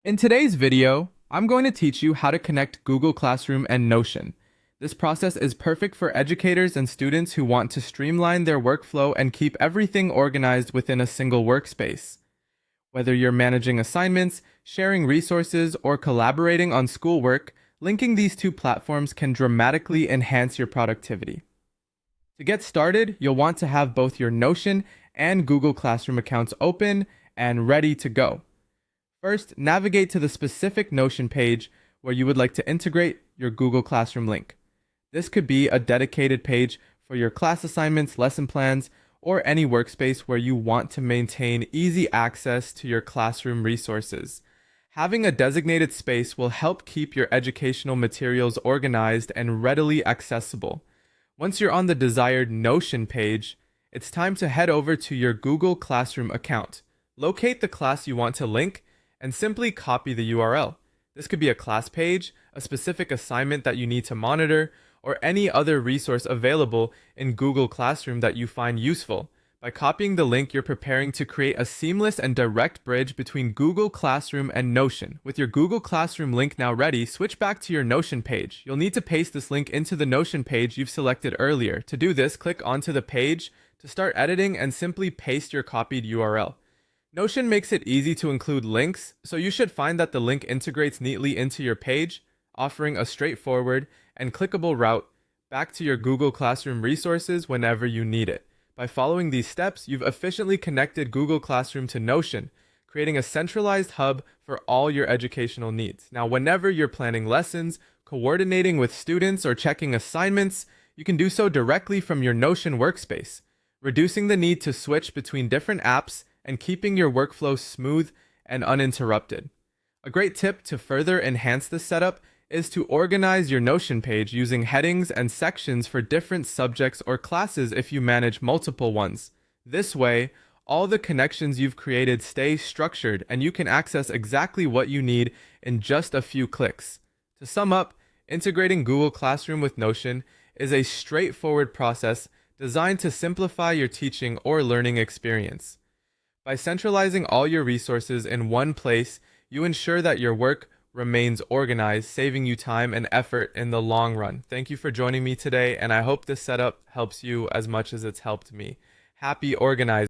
In today's video, I'm going to teach you how to connect Google Classroom and Notion. This process is perfect for educators and students who want to streamline their workflow and keep everything organized within a single workspace. Whether you're managing assignments, sharing resources, or collaborating on schoolwork, linking these two platforms can dramatically enhance your productivity. To get started, you'll want to have both your Notion and Google Classroom accounts open and ready to go. First, navigate to the specific Notion page where you would like to integrate your Google Classroom link. This could be a dedicated page for your class assignments, lesson plans, or any workspace where you want to maintain easy access to your classroom resources. Having a designated space will help keep your educational materials organized and readily accessible. Once you're on the desired Notion page, it's time to head over to your Google Classroom account. Locate the class you want to link and simply copy the URL. This could be a class page, a specific assignment that you need to monitor, or any other resource available in Google Classroom that you find useful. By copying the link, you're preparing to create a seamless and direct bridge between Google Classroom and Notion. With your Google Classroom link now ready, switch back to your Notion page. You'll need to paste this link into the Notion page you've selected earlier. To do this, click onto the page to start editing and simply paste your copied URL. Notion makes it easy to include links, so you should find that the link integrates neatly into your page, offering a straightforward and clickable route back to your Google Classroom resources whenever you need it. By following these steps, you've efficiently connected Google Classroom to Notion, creating a centralized hub for all your educational needs. Now, whenever you're planning lessons, coordinating with students, or checking assignments, you can do so directly from your Notion workspace, reducing the need to switch between different apps and keeping your workflow smooth and uninterrupted. A great tip to further enhance this setup is to organize your Notion page using headings and sections for different subjects or classes if you manage multiple ones. This way, all the connections you've created stay structured and you can access exactly what you need in just a few clicks. To sum up, integrating Google Classroom with Notion is a straightforward process designed to simplify your teaching or learning experience. By centralizing all your resources in one place, you ensure that your work remains organized, saving you time and effort in the long run. Thank you for joining me today, and I hope this setup helps you as much as it's helped me. Happy organizing!